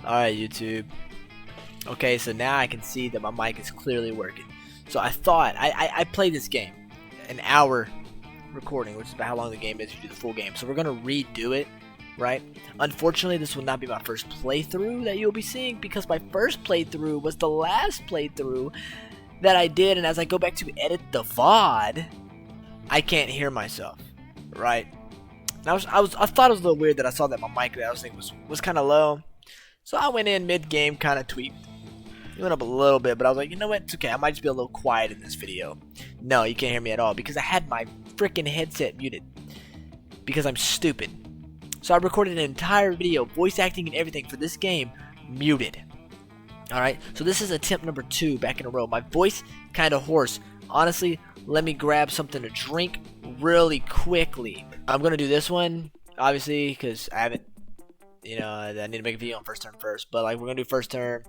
Alright, YouTube. Okay, so now I can see that my mic is clearly working. So I thought, I played this game, an hour recording, which is about how long the game is. You do the full game. So we're going to redo it, right? Unfortunately, this will not be my first playthrough that you'll be seeing, because my first playthrough was the last playthrough that I did, and as I go back to edit the VOD, I can't hear myself, right? And I thought it was a little weird that I saw that my mic that I was thinking was kind of low. So I went in mid-game, kind of tweaked. It went up a little bit, but I was like, you know what? It's okay. I might just be a little quiet in this video. No, you can't hear me at all because I had my freaking headset muted because I'm stupid. So I recorded an entire video, voice acting and everything for this game, muted. Alright, so this is attempt number 2 back in a row. My voice kind of hoarse. Honestly, let me grab something to drink really quickly. I'm going to do this one, obviously, because I haven't, I need to make a video on first term first. But, like, we're going to do first term.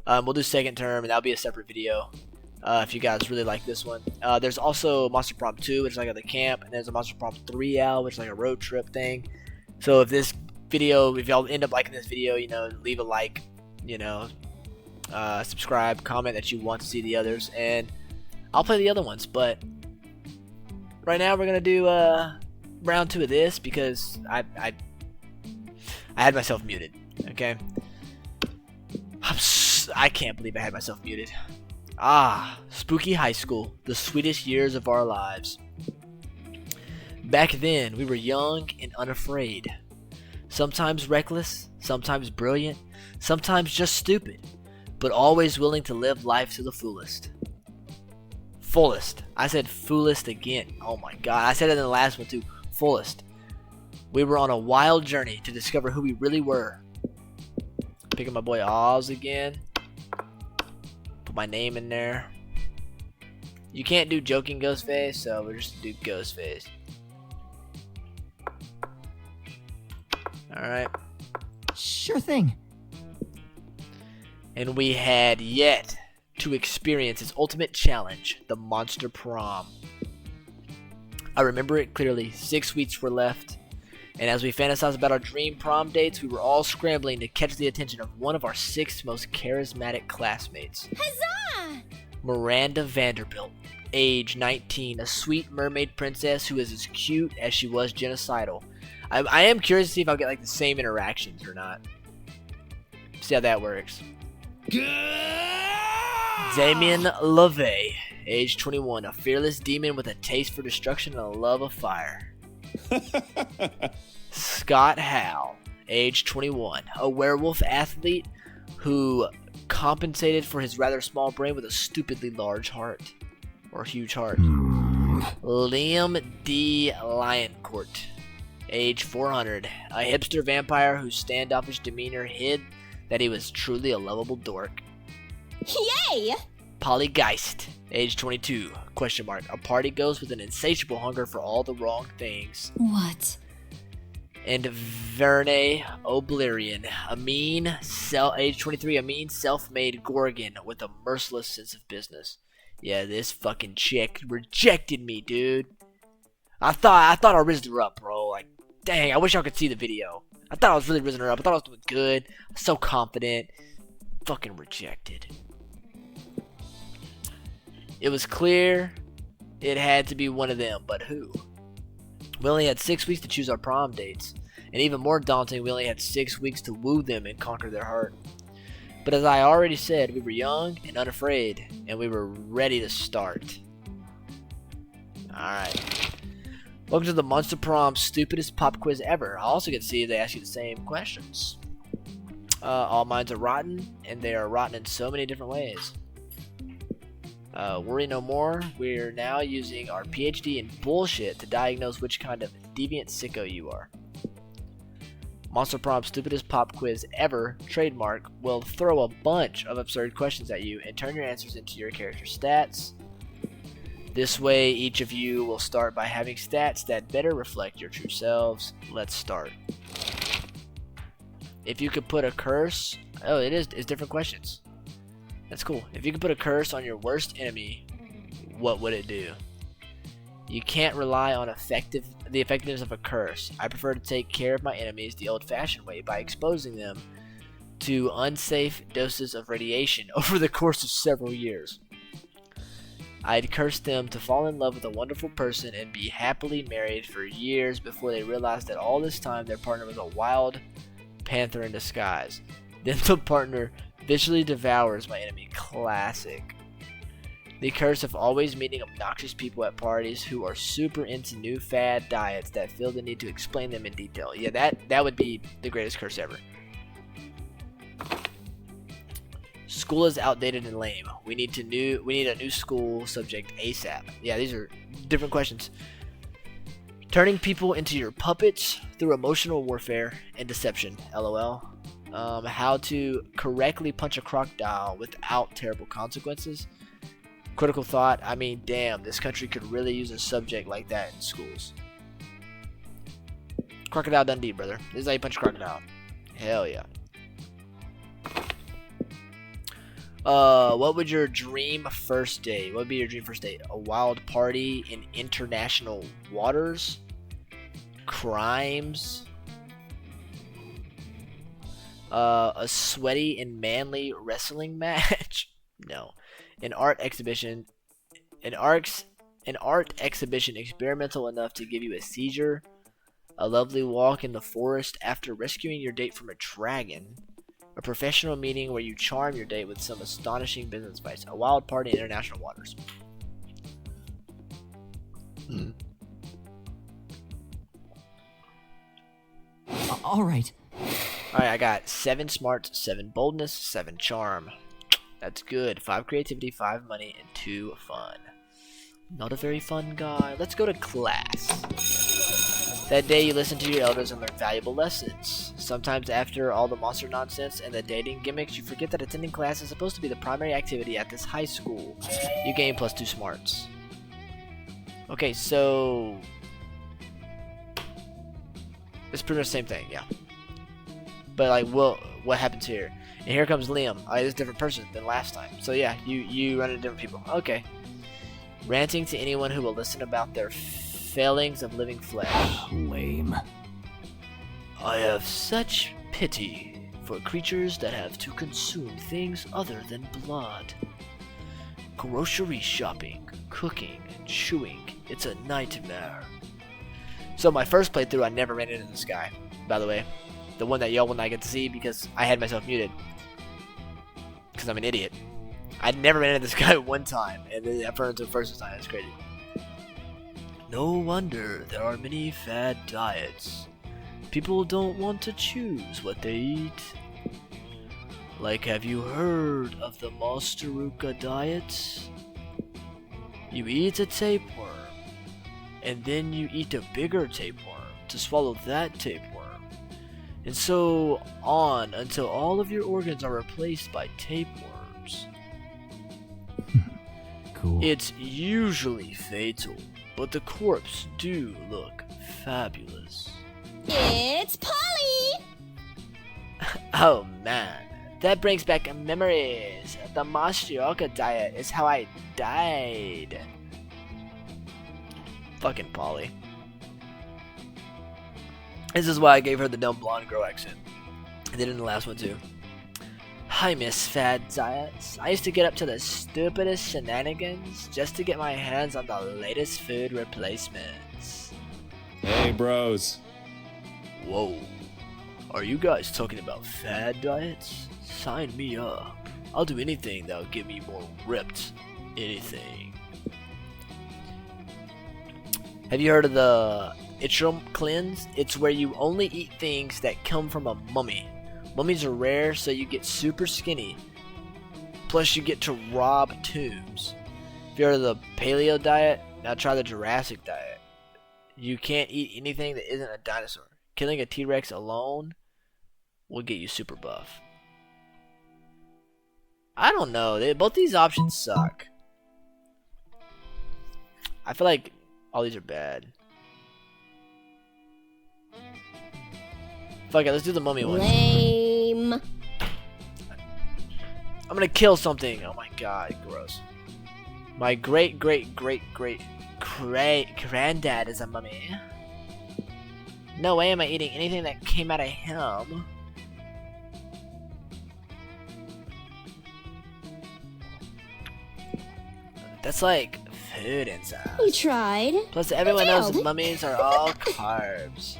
We'll do second term, and that'll be a separate video if you guys really like this one. There's also Monster Prom 2, which is like at the camp, and there's a Monster Prom 3 out, which is like a road trip thing. So if this video, if y'all end up liking this video, leave a like, subscribe, comment that you want to see the others, and I'll play the other ones. But right now we're gonna do round 2 of this because I had myself muted. Okay, I can't believe I had myself muted. Spooky high school, the sweetest years of our lives. Back then, we were young and unafraid. Sometimes reckless, sometimes brilliant, sometimes just stupid, but always willing to live life to the fullest. Fullest. I said fullest again. Oh my god. I said it in the last one too. Fullest. We were on a wild journey to discover who we really were. Picking my boy Oz again. Put my name in there. You can't do joking Ghostface, so we're just gonna do Ghostface. Alright. Sure thing. And we had yet to experience its ultimate challenge, the Monster Prom. I remember it clearly. 6 weeks were left, and as we fantasized about our dream prom dates, we were all scrambling to catch the attention of one of our 6 most charismatic classmates. Huzzah! Miranda Vanderbilt, age 19, a sweet mermaid princess who is as cute as she was genocidal. I am curious to see if I'll get like the same interactions or not. See how that works. Damien LaVey, age 21, a fearless demon with a taste for destruction and a love of fire. Scott Howe, age 21, a werewolf athlete who compensated for his rather small brain with a stupidly large heart. Or huge heart. Liam D. Lioncourt, age 400, a hipster vampire whose standoffish demeanor hid that he was truly a lovable dork. Yay! Polly Geist, age 22, question mark, a party ghost with an insatiable hunger for all the wrong things. What? And Verne Oblivion, age 23, a mean self-made Gorgon with a merciless sense of business. Yeah, this fucking chick rejected me, dude. I thought I rizzed her up, bro. Like, dang, I wish y'all could see the video. I thought I was really rizzing her up. I thought I was doing good. I was so confident. Fucking rejected. It was clear it had to be one of them, but who? We only had 6 weeks to choose our prom dates. And even more daunting, we only had 6 weeks to woo them and conquer their heart. But as I already said, we were young and unafraid, and we were ready to start. Alright. Welcome to the Monster Prom stupidest pop quiz ever. I also get to see if they ask you the same questions. All minds are rotten, and they are rotten in so many different ways. Worry no more. We're now using our PhD in bullshit to diagnose which kind of deviant sicko you are. Monster Prom stupidest pop quiz ever, trademark, will throw a bunch of absurd questions at you and turn your answers into your character stats. This way, each of you will start by having stats that better reflect your true selves. Let's start. If you could put a curse... Oh, it's different questions. That's cool. If you could put a curse on your worst enemy, what would it do? You can't rely on the effectiveness of a curse. I prefer to take care of my enemies the old-fashioned way by exposing them to unsafe doses of radiation over the course of several years. I'd curse them to fall in love with a wonderful person and be happily married for years before they realized that all this time their partner was a wild panther in disguise. Then the partner visually devours my enemy. Classic. The curse of always meeting obnoxious people at parties who are super into new fad diets that feel the need to explain them in detail. Yeah, that would be the greatest curse ever. School is outdated and lame. We need a new school subject ASAP. Yeah, these are different questions. Turning people into your puppets through emotional warfare and deception. LOL. How to correctly punch a crocodile without terrible consequences. Critical thought. I mean, damn, this country could really use a subject like that in schools. Crocodile Dundee, brother. This is how you punch a crocodile. Hell yeah. What would your dream first date? What would be your dream first date? A wild party in international waters? Crimes? A sweaty and manly wrestling match? No. An art exhibition experimental enough to give you a seizure? A lovely walk in the forest after rescuing your date from a dragon? A professional meeting where you charm your date with some astonishing business advice. A wild party in international waters. All right. Alright, I got 7 smarts, 7 boldness, 7 charm. That's good. 5 creativity, 5 money, and 2 fun. Not a very fun guy. Let's go to class. That day you listen to your elders and learn valuable lessons. Sometimes after all the monster nonsense and the dating gimmicks, you forget that attending class is supposed to be the primary activity at this high school. You gain plus 2 smarts. Okay, so it's pretty much the same thing, yeah. But like, what happens here? And here comes Liam. This is a different person than last time. So yeah, you run into different people. Okay. Ranting to anyone who will listen about their failings of living flesh. Lame. I have such pity for creatures that have to consume things other than blood. Grocery shopping, cooking, and chewing. It's a nightmare. So my first playthrough, I never ran into this guy, by the way. The one that y'all will not get to see because I had myself muted. Because I'm an idiot. I never ran into this guy one time, and then I ran into him first time. That's crazy. No wonder there are many fad diets. People don't want to choose what they eat. Like, have you heard of the Monsteruka diet? You eat a tapeworm, and then you eat a bigger tapeworm to swallow that tapeworm. And so on until all of your organs are replaced by tapeworms. Cool. It's usually fatal, but the corpse do look fabulous. It's Polly! Oh man, that brings back memories. The Monsteruka diet is how I died. Fucking Polly. This is why I gave her the dumb blonde girl accent. I did it in the last one too. Hi, Miss Fad Diets. I used to get up to the stupidest shenanigans just to get my hands on the latest food replacements. Hey, bros. Whoa. Are you guys talking about fad diets? Sign me up. I'll do anything that'll get me more ripped. Anything. Have you heard of the Itram cleanse? It's where you only eat things that come from a mummy. Mummies are rare, so you get super skinny. Plus you get to rob tombs. If you heard of the paleo diet, now try the Jurassic diet. You can't eat anything that isn't a dinosaur. Killing a T-Rex alone will get you super buff. I don't know. Both these options suck. I feel like all these are bad. Fuck it, let's do the mummy one. Lame. I'm gonna kill something. Oh my god, gross. My great granddad is a mummy. No way am I eating anything that came out of him. That's like food inside. We tried. Plus, everyone knows failed. mummies are all carbs.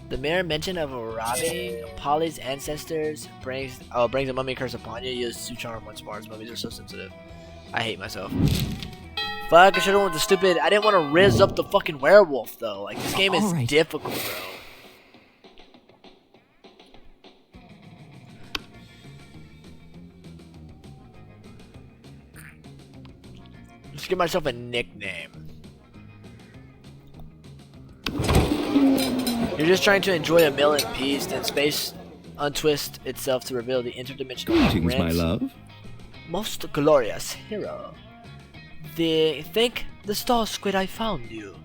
The mere mention of robbing Polly's ancestors brings a mummy curse upon you. Use 2 charm once more. Mummies are so sensitive. I hate myself. Fuck, I should've went with the stupid. I didn't want to rizz up the fucking werewolf though. Like, this game is difficult, bro. Just give myself a nickname. You're just trying to enjoy a meal in peace, then space untwist itself to reveal the interdimensional Greetings, my love. Most glorious hero. Thank the star squid I found you.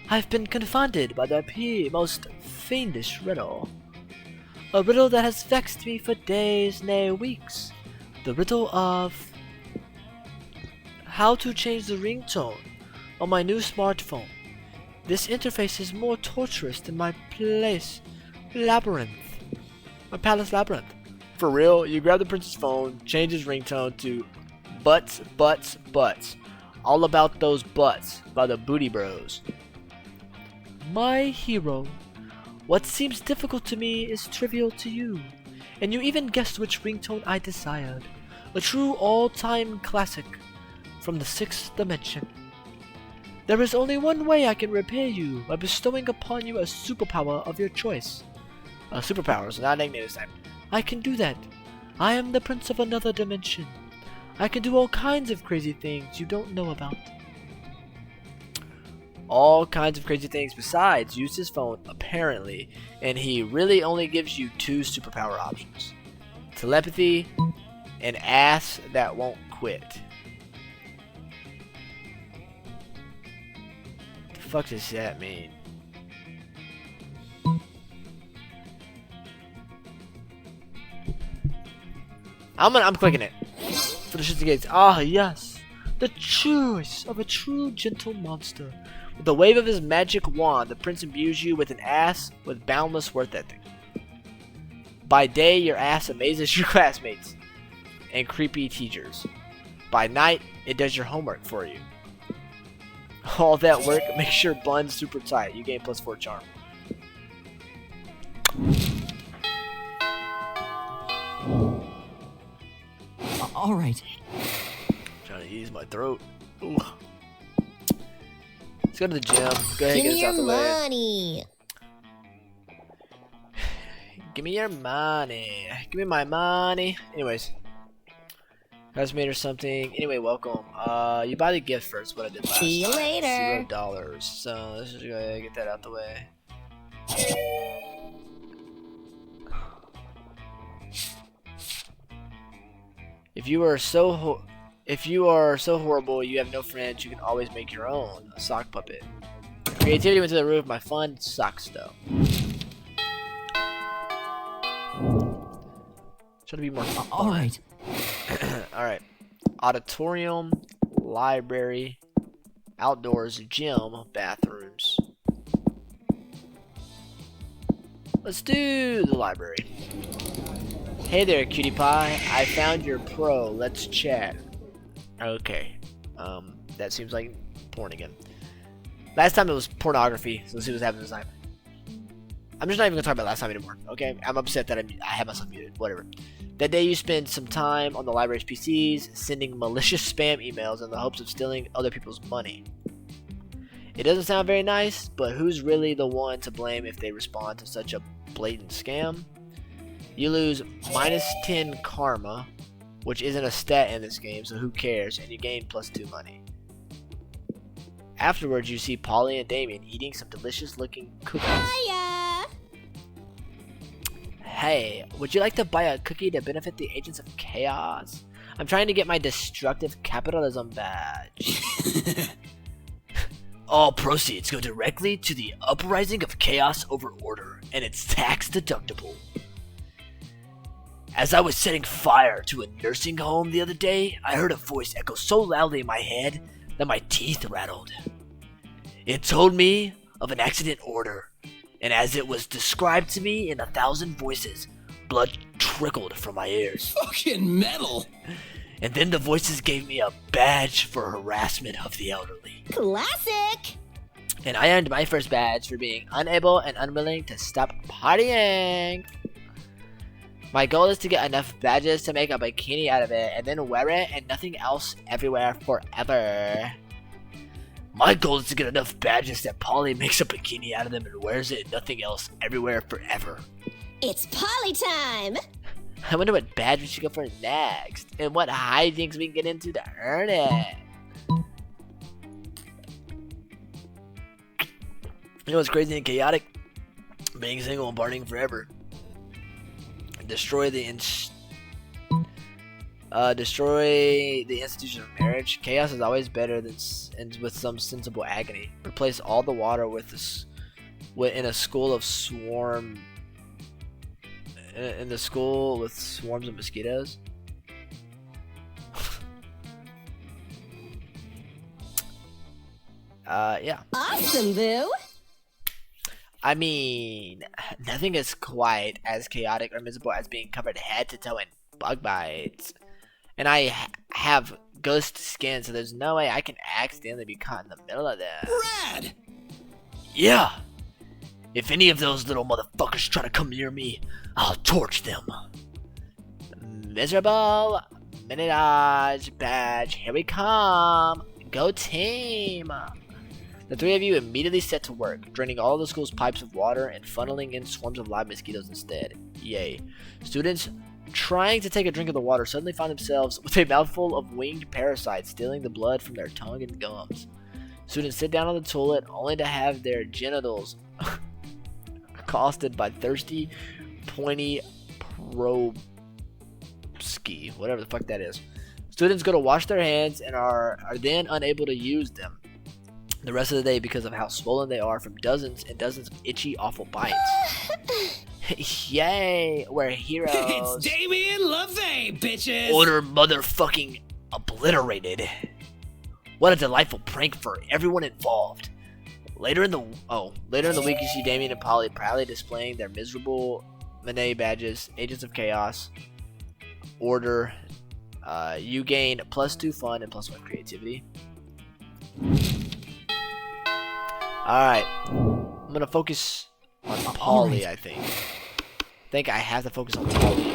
I've been confounded by the most fiendish riddle. A riddle that has vexed me for days, nay weeks. The riddle of how to change the ringtone on my new smartphone. This interface is more torturous than my palace labyrinth. For real, you grab the prince's phone, change his ringtone to butts, butts, butts. All about those butts by the Booty Bros. My hero. What seems difficult to me is trivial to you. And you even guessed which ringtone I desired. A true all-time classic from the 6th dimension. There is only one way I can repay you, by bestowing upon you a superpower of your choice. Superpowers, not a nickname this time. I can do that. I am the prince of another dimension. I can do all kinds of crazy things you don't know about. All kinds of crazy things besides use his phone, apparently, and he really only gives you 2 superpower options. Telepathy and ass that won't quit. The fuck does that mean? I'm clicking it. For the shits and gigs. Ah, yes. The choice of a true gentle monster. With the wave of his magic wand, the prince imbues you with an ass with boundless worth ethic. By day, your ass amazes your classmates and creepy teachers. By night, it does your homework for you. All that work makes your bun super tight. You gain +4 charm. All right. Trying to ease my throat. Ooh. Let's go to the gym. Go ahead and get us out the way. Money. Give me your money. Give me my money. Anyways. Has made or something. Anyway, welcome. You buy the gift first, what I did last See you time. later. $0. So let's just go ahead and get that out the way. If you are so horrible you have no friends, you can always make your own. A sock puppet. Creativity went to the roof. My fun sucks though. Try to be more fun. All right. Alright. Auditorium, library, outdoors, gym, bathrooms. Let's do the library. Hey there, cutie pie. I found your pro. Let's chat. Okay. That seems like porn again. Last time it was pornography, so let's see what's happening this time. I'm just not even gonna talk about last time anymore, okay? I'm upset that I have myself muted. Whatever. That day you spend some time on the library's PCs, sending malicious spam emails in the hopes of stealing other people's money. It doesn't sound very nice, but who's really the one to blame if they respond to such a blatant scam? You lose -10 karma, which isn't a stat in this game, so who cares, and you gain +2 money. Afterwards, you see Polly and Damien eating some delicious looking cookies. Hiya. Hey, would you like to buy a cookie to benefit the agents of chaos? I'm trying to get my destructive capitalism badge. All proceeds go directly to the uprising of chaos over order, and it's tax deductible. As I was setting fire to a nursing home the other day, I heard a voice echo so loudly in my head that my teeth rattled. It told me of an accident order, and as it was described to me in 1,000 voices, blood trickled from my ears. Fucking metal. And then the voices gave me a badge for harassment of the elderly. Classic! And I earned my first badge for being unable and unwilling to stop partying. My goal is to get enough badges to make a bikini out of it and then wear it and nothing else everywhere forever. My goal is to get enough badges that Polly makes a bikini out of them and wears it and nothing else everywhere forever. It's Polly time! I wonder what badge we should go for next, and what hijinks we can get into to earn it. You know what's crazy and chaotic? Being single and partying forever. Destroy the institution of marriage. Chaos is always better than with some sensible agony. Replace all the water in a school of swarm. In the school with swarms of mosquitoes. Yeah. Awesome, boo! I mean, nothing is quite as chaotic or miserable as being covered head to toe in bug bites. And I have ghost skin, so there's no way I can accidentally be caught in the middle of this. Rad! Yeah! If any of those little motherfuckers try to come near me, I'll torch them. Miserable mini dodge badge, here we come. Go team! The three of you immediately set to work, draining all of the school's pipes of water and funneling in swarms of live mosquitoes instead. Yay. Students trying to take a drink of the water suddenly find themselves with a mouthful of winged parasites stealing the blood from their tongue and gums. Students sit down on the toilet only to have their genitals accosted by thirsty, pointy probski, whatever the fuck that is. Students go to wash their hands and are then unable to use them the rest of the day because of how swollen they are from dozens and dozens of itchy, awful bites. Yay, we're heroes. It's Damien LaVey, bitches! Order motherfucking obliterated. What a delightful prank for everyone involved. Later in the week, you see Damien and Polly proudly displaying their miserable Monet badges, Agents of Chaos. Order. You gain +2 fun and +1 creativity. Alright. I'm gonna focus on Polly, I think. I have to focus on Polly.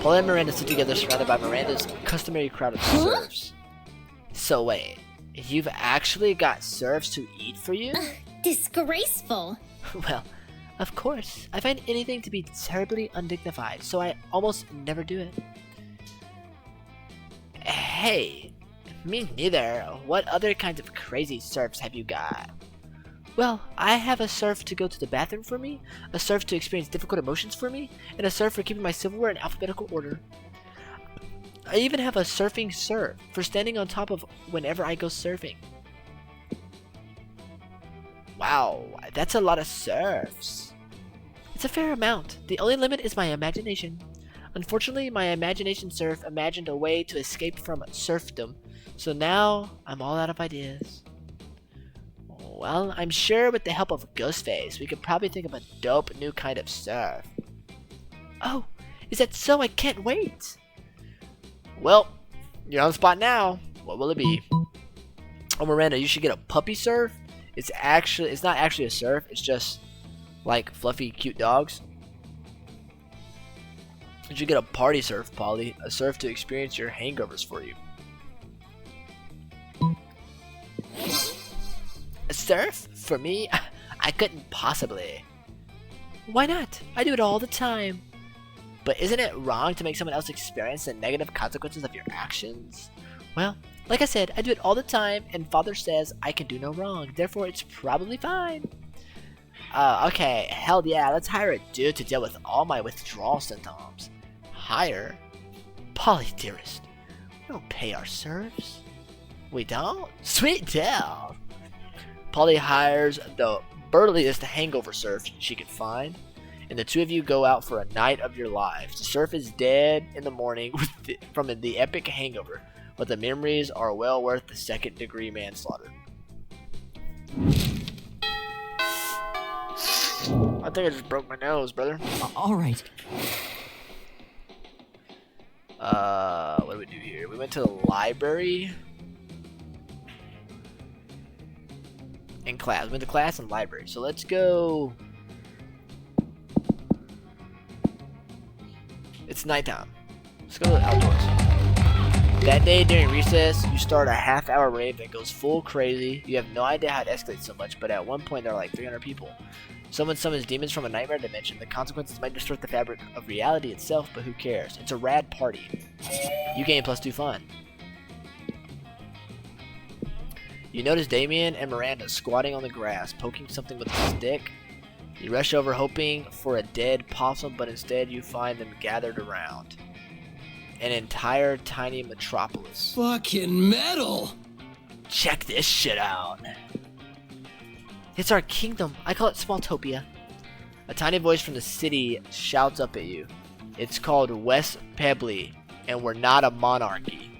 Polly and Miranda sit together surrounded by Miranda's customary crowd of serfs. So wait. You've actually got serfs to eat for you? Disgraceful. Well, of course. I find anything to be terribly undignified, so I almost never do it. Hey, me neither. What other kinds of crazy serfs have you got? Well, I have a serf to go to the bathroom for me, a serf to experience difficult emotions for me, and a serf for keeping my silverware in alphabetical order. I even have a surfing serf for standing on top of whenever I go surfing. Wow, that's a lot of serfs. It's a fair amount. The only limit is my imagination. Unfortunately, my imagination serf imagined a way to escape from serfdom, so now I'm all out of ideas. Well, I'm sure with the help of Ghostface, we could probably think of a dope new kind of serf. Oh, is that so? I can't wait! Well, you're on the spot now. What will it be? Oh, Miranda, you should get a puppy serf. It's not actually a serf. It's just like fluffy, cute dogs. You should get a party serf, Polly. A serf to experience your hangovers for you. A serf? For me? I couldn't possibly. Why not? I do it all the time. But isn't it wrong to make someone else experience the negative consequences of your actions? Well, like I said, I do it all the time, and Father says I can do no wrong. Therefore, it's probably fine. Okay, hell yeah, let's hire a dude to deal with all my withdrawal symptoms. Hire? Polly, dearest, we don't pay our serfs. We don't? Sweet deal. Polly hires the burliest hangover serf she can find, and the two of you go out for a night of your lives. The serf is dead in the morning from the epic hangover, but the memories are well worth the second-degree manslaughter. I think I just broke my nose, brother. All right. What do we do here? We went to the library and class. We went to class and library. So let's go. It's nighttime. Let's go to the outdoors. That day during recess, you start a half-hour rave that goes full crazy. You have no idea how it escalates so much, but at one point there are like 300 people. Someone summons demons from a nightmare dimension. The consequences might distort the fabric of reality itself, but who cares? It's a rad party. You gain +2 fun. You notice Damien and Miranda squatting on the grass, poking something with a stick. You rush over hoping for a dead possum, but instead you find them gathered around an entire tiny metropolis. Fucking metal! Check this shit out. It's our kingdom. I call it Smalltopia. A tiny voice from the city shouts up at you. It's called West Pebbly, and we're not a monarchy.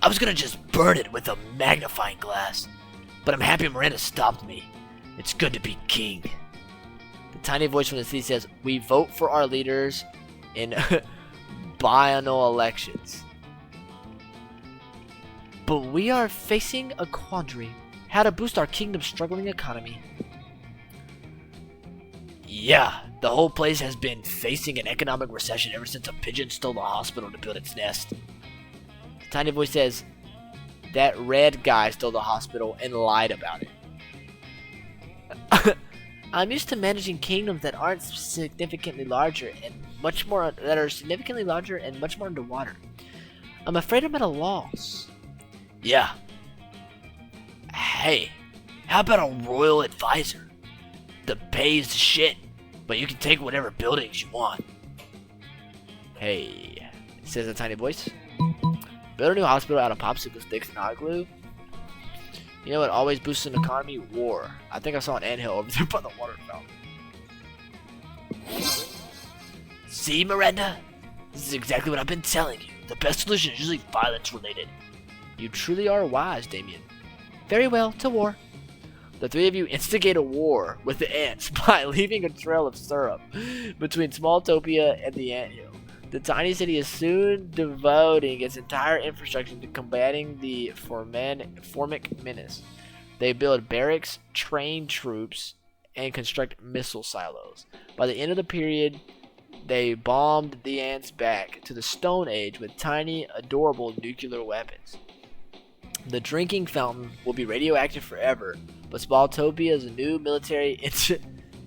I was gonna just burn it with a magnifying glass, but I'm happy Miranda stopped me. It's good to be king. The tiny voice from the city says, we vote for our leaders in biennial elections. But we are facing a quandary. How to boost our kingdom's struggling economy. Yeah, the whole place has been facing an economic recession ever since a pigeon stole the hospital to build its nest. The tiny voice says, that red guy stole the hospital and lied about it. I'm used to managing kingdoms that aren't significantly larger and much more underwater. I'm afraid I'm at a loss. Yeah. Hey, how about a royal advisor? The pay is shit, but you can take whatever buildings you want. Hey, says a tiny voice. Build a new hospital out of popsicle sticks and hot glue. You know what always boosts an economy? War. I think I saw an anthill over there by the water fountain. See, Miranda? This is exactly what I've been telling you. The best solution is usually violence related. You truly are wise, Damien. Very well, to war. The three of you instigate a war with the ants by leaving a trail of syrup between Smalltopia and the anthill. The tiny city is soon devoting its entire infrastructure to combating the Formic menace. They build barracks, train troops, and construct missile silos. By the end of the period, they bombed the ants back to the Stone Age with tiny, adorable nuclear weapons. The drinking fountain will be radioactive forever, but Smalltopia's new military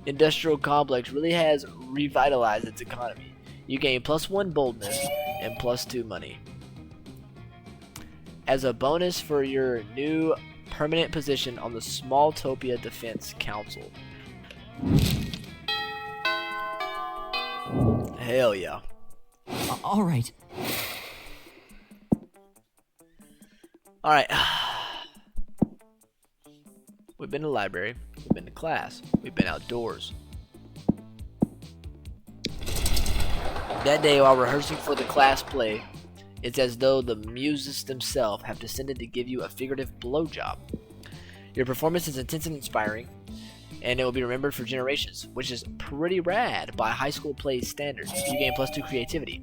industrial complex really has revitalized its economy. You gain +1 boldness and +2 money. As a bonus for your new permanent position on the Smalltopia Defense Council. Hell yeah. All right. Alright. We've been to the library. We've been to class. We've been outdoors. That day, while rehearsing for the class play, it's as though the muses themselves have descended to give you a figurative blowjob. Your performance is intense and inspiring, and it will be remembered for generations, which is pretty rad by high school play standards. You gain +2 creativity.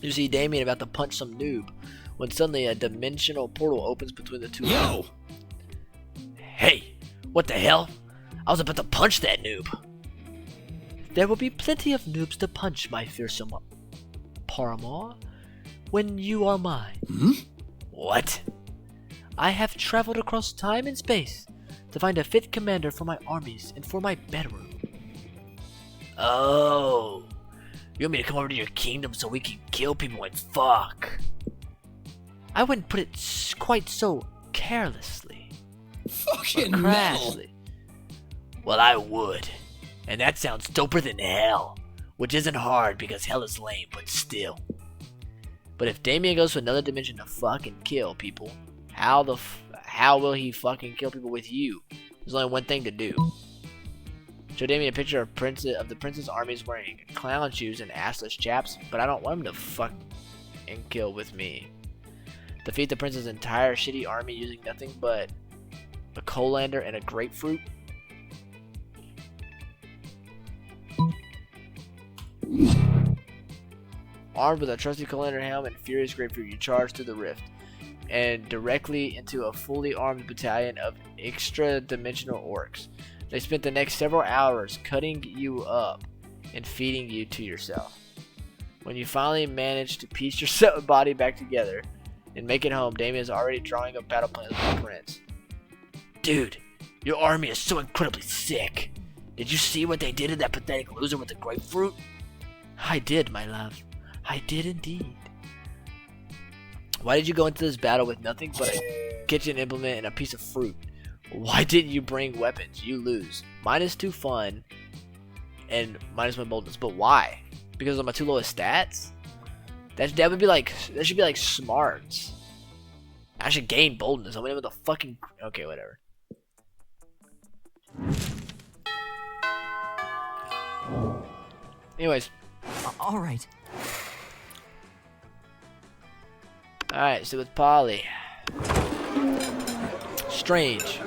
You see Damien about to punch some noob, when suddenly a dimensional portal opens between the two. Yo! Hey, what the hell? I was about to punch that noob. There will be plenty of noobs to punch, my fearsome paramour, when you are mine. Hmm? What? I have traveled across time and space to find a fit commander for my armies and for my bedroom. Oh, you want me to come over to your kingdom so we can kill people and fuck? I wouldn't put it quite so carelessly. Fucking Or metal! crassly. Well, I would. And that sounds doper than hell. Which isn't hard because hell is lame, but still. But if Damien goes to another dimension to fucking kill people, how will he fucking kill people with you? There's only one thing to do. Show Damien a picture of the prince's armies wearing clown shoes and assless chaps, but I don't want him to fuck and kill with me. Defeat the prince's entire shitty army using nothing but a colander and a grapefruit. Armed with a trusty colander helm and furious grapefruit, you charge through the rift and directly into a fully armed battalion of extra-dimensional orcs. They spent the next several hours cutting you up and feeding you to yourself. When you finally manage to piece your body back together and make it home, Damien is already drawing up battle plans with the prince. Dude, your army is so incredibly sick. Did you see what they did to that pathetic loser with the grapefruit? I did, my love. I did indeed. Why did you go into this battle with nothing but a kitchen implement and a piece of fruit? Why didn't you bring weapons? You lose. -2 fun and -1 boldness. But why? Because of my 2 lowest stats? That should be like smarts. I should gain boldness. I went in with a fucking... Okay, whatever. Anyways. Alright. Alright, so with Polly. Strange.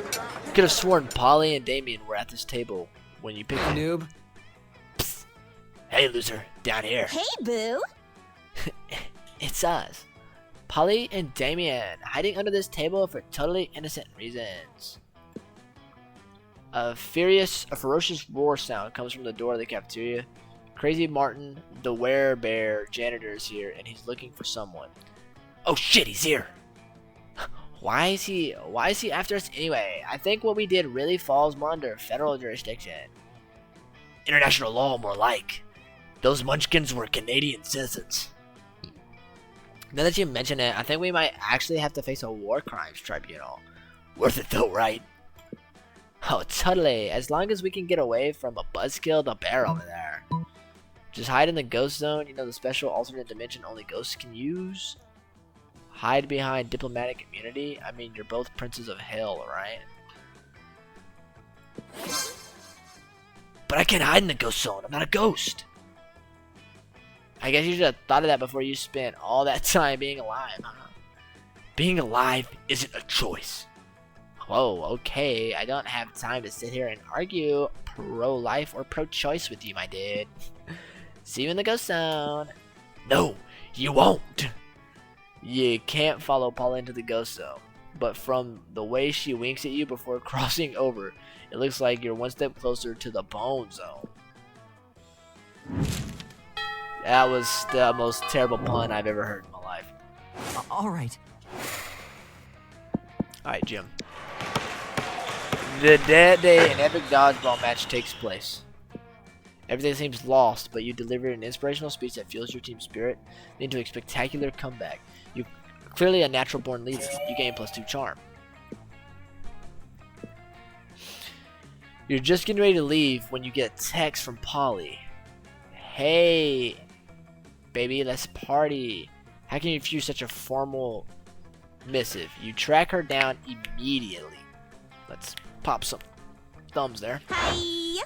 Could have sworn Polly and Damien were at this table when you picked them. Noob. Psst. Hey, loser. Down here. Hey, Boo. It's us. Polly and Damien hiding under this table for totally innocent reasons. A ferocious roar sound comes from the door of the cafeteria. Crazy Martin, the werebear janitor, is here, and he's looking for someone. Oh shit, he's here. Why is he after us anyway? I think what we did really falls more under federal jurisdiction. International law, more like. Those munchkins were Canadian citizens. Now that you mention it, I think we might actually have to face a war crimes tribunal. Worth it though, right? Oh, totally. As long as we can get away from a buzzkill, the bear over there. Just hide in the ghost zone, you know, the special alternate dimension only ghosts can use. Hide behind diplomatic immunity. I mean, you're both princes of hell, right? But I can't hide in the ghost zone. I'm not a ghost. I guess you should have thought of that before you spent all that time being alive, huh? Being alive isn't a choice. Whoa, okay. I don't have time to sit here and argue pro-life or pro-choice with you, my dude. See you in the ghost zone. No, you won't. You can't follow Paula into the ghost zone. But from the way she winks at you before crossing over, it looks like you're one step closer to the bone zone. That was the most terrible pun I've ever heard in my life. Alright. Alright, Jim. The Dead Day and epic dodgeball match takes place. Everything seems lost, but you deliver an inspirational speech that fuels your team's spirit into a spectacular comeback. You're clearly a natural-born leader. You gain +2 charm. You're just getting ready to leave when you get a text from Polly. Hey, baby, let's party. How can you refuse such a formal missive? You track her down immediately. Let's pop some thumbs there. Hi.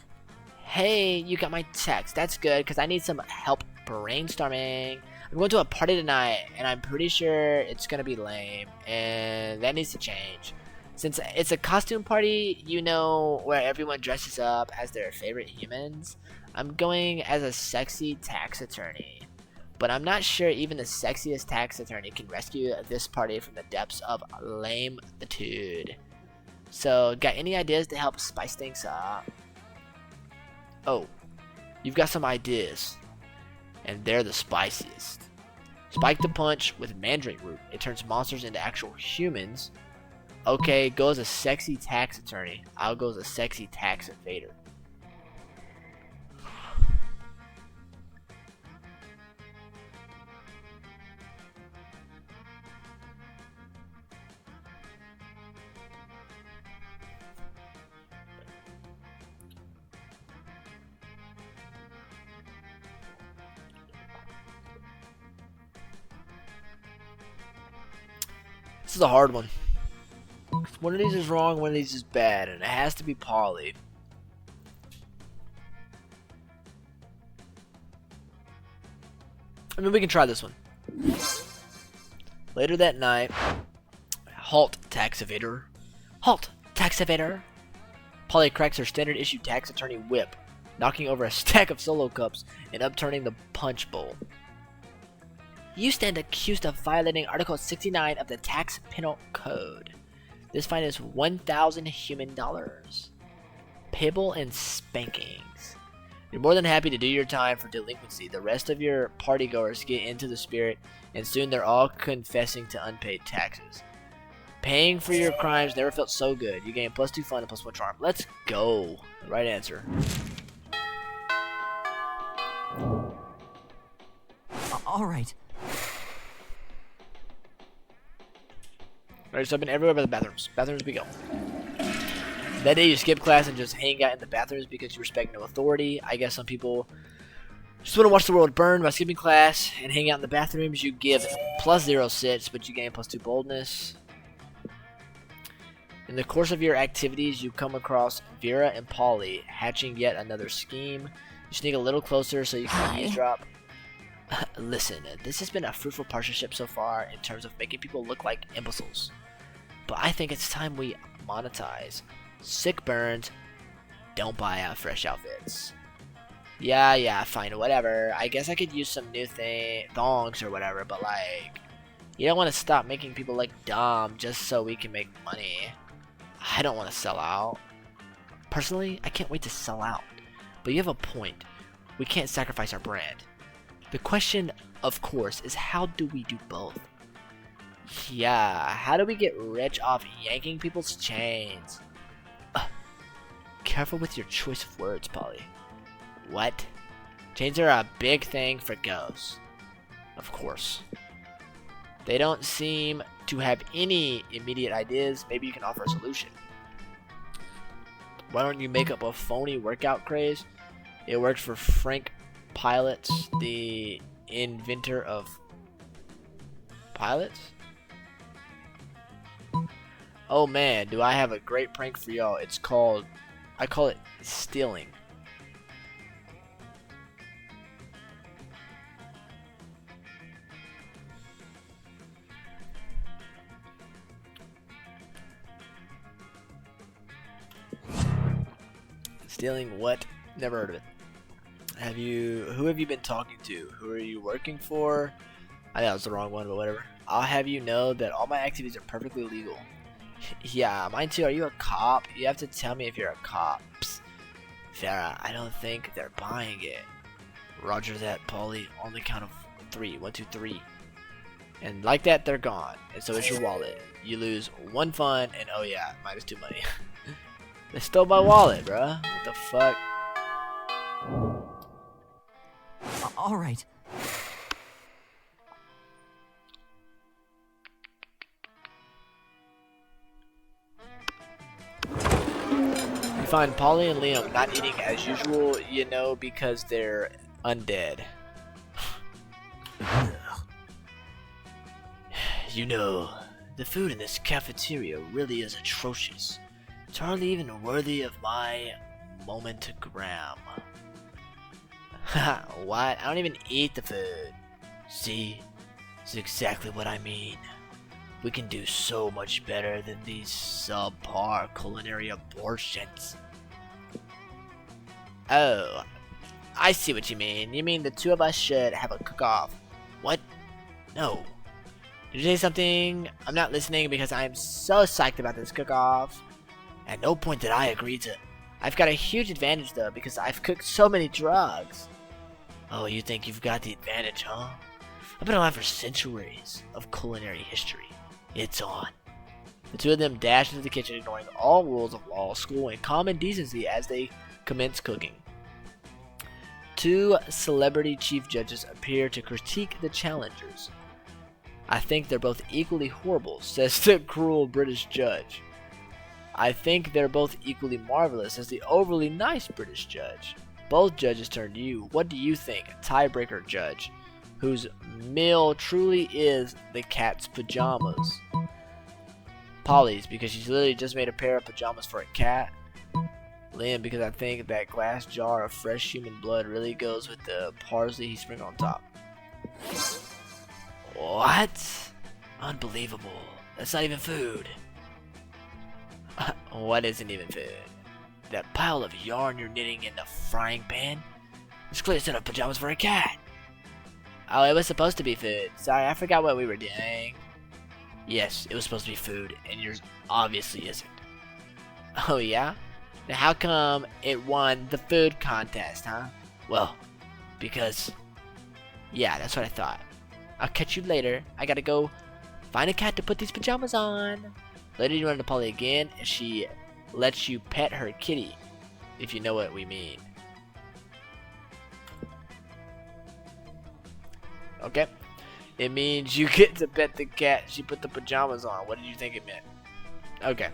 Hey, you got my text. That's good, because I need some help brainstorming. I'm going to a party tonight, and I'm pretty sure it's going to be lame, and that needs to change. Since it's a costume party, you know, where everyone dresses up as their favorite humans, I'm going as a sexy tax attorney. But I'm not sure even the sexiest tax attorney can rescue this party from the depths of lame-tude. So, got any ideas to help spice things up? Oh, you've got some ideas, and they're the spiciest. Spike the punch with mandrake root. It turns monsters into actual humans. Okay, go as a sexy tax attorney. I'll go as a sexy tax invader. This is a hard one. One of these is wrong, one of these is bad, and it has to be Polly. I mean, we can try this one. Later that night, halt, tax evader. Halt, tax evader. Polly cracks her standard issue tax attorney whip, knocking over a stack of solo cups and upturning the punch bowl. You stand accused of violating Article 69 of the Tax Penal Code. This fine is 1,000 human dollars, payable in spankings. You're more than happy to do your time for delinquency. The rest of your partygoers get into the spirit, and soon they're all confessing to unpaid taxes. Paying for your crimes never felt so good. You gain +2 fun and +1 charm. Let's go. Right answer. All right. Alright, so I've been everywhere but the bathrooms. Bathrooms we go. That day you skip class and just hang out in the bathrooms because you respect no authority. I guess some people just want to watch the world burn by skipping class and hang out in the bathrooms. You give +0 sits, but you gain +2 boldness. In the course of your activities, you come across Vera and Polly hatching yet another scheme. You sneak a little closer so you can eavesdrop. Listen, this has been a fruitful partnership so far in terms of making people look like imbeciles. But I think it's time we monetize. Sick burns, don't buy out fresh outfits. Yeah, fine, whatever. I guess I could use some new thongs or whatever, but like, you don't want to stop making people look dumb just so we can make money. I don't want to sell out. Personally, I can't wait to sell out. But you have a point. We can't sacrifice our brand. The question, of course, is how do we do both? Yeah, how do we get rich off yanking people's chains? Careful with your choice of words, Polly. What? Chains are a big thing for ghosts. Of course. They don't seem to have any immediate ideas. Maybe you can offer a solution. Why don't you make up a phony workout craze? It worked for Frank Pilots, the inventor of pilots. Oh man, do I have a great prank for y'all. It's called, I call it stealing. Stealing what? Never heard of it. Who have you been talking to? Who are you working for? I know it's the wrong one, but whatever. I'll have you know that all my activities are perfectly legal. Yeah, mine too. Are you a cop? You have to tell me if you're a cop. Psst. Farrah, I don't think they're buying it. Roger that, Polly. On the count of 3. 1, 2, 3. And like that, they're gone. And so is your wallet. You lose 1 fun, and oh yeah, -2 money. They stole my wallet, bruh. What the fuck? All right. You find Polly and Liam not eating as usual, you know, because they're undead. You know, the food in this cafeteria really is atrocious. It's hardly even worthy of my momentagram. Haha, what? I don't even eat the food. See? It's exactly what I mean. We can do so much better than these subpar culinary abortions. Oh, I see what you mean. You mean the two of us should have a cook-off. What? No. Did you say something? I'm not listening because I'm so psyched about this cook-off. At no point did I agree to. I've got a huge advantage though because I've cooked so many drugs. Oh, you think you've got the advantage, huh? I've been alive for centuries of culinary history. It's on. The two of them dash into the kitchen, ignoring all rules of law, school, and common decency as they commence cooking. 2 celebrity chief judges appear to critique the challengers. I think they're both equally horrible, says the cruel British judge. I think they're both equally marvelous, says the overly nice British judge. Both judges turn to you. What do you think, tiebreaker judge, whose meal truly is the cat's pajamas? Polly's, because she's literally just made a pair of pajamas for a cat. Liam, because I think that glass jar of fresh human blood really goes with the parsley he sprinkled on top. What? Unbelievable. That's not even food. What isn't even food? That pile of yarn you're knitting in the frying pan? It's clearly a set of pajamas for a cat. Oh, it was supposed to be food. Sorry, I forgot what we were doing. Yes, it was supposed to be food, and yours obviously isn't. Oh, yeah? Now how come it won the food contest, huh? Well, because... yeah, that's what I thought. I'll catch you later. I gotta go find a cat to put these pajamas on. Later you run into Polly again, and she lets you pet her kitty, if you know what we mean. Okay. It means you get to pet the cat. She put the pajamas on. What did you think it meant? Okay.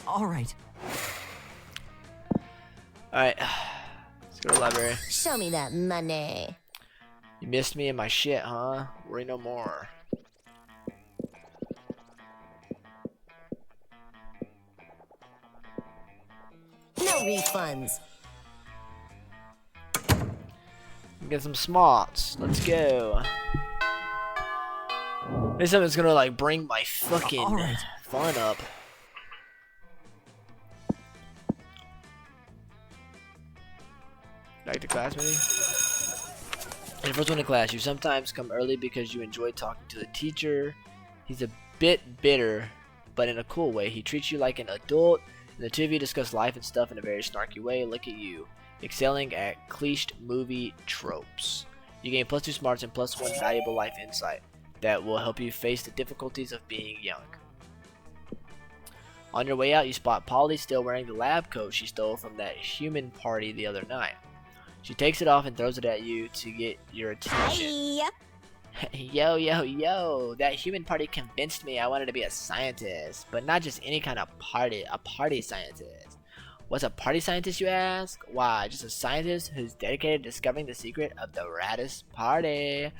All right. Alright. Let's go to the library. Show me that money. You missed me and my shit, huh? Worry no more. No refunds. Get some smarts. Let's go. Maybe something's gonna like bring my fucking Alright. fun up. Back to class, maybe? In the first one in class, you sometimes come early because you enjoy talking to the teacher. He's a bit bitter, but in a cool way. He treats you like an adult, and the two of you discuss life and stuff in a very snarky way. Look at you, excelling at cliched movie tropes. You gain +2 smarts and +1 valuable life insight that will help you face the difficulties of being young. On your way out, you spot Polly still wearing the lab coat she stole from that human party the other night. She takes it off and throws it at you to get your attention. Hi. Yo, yo, yo, that human party convinced me I wanted to be a scientist, but not just any kind of party, a party scientist. What's a party scientist, you ask? Why, just a scientist who's dedicated to discovering the secret of the raddest party.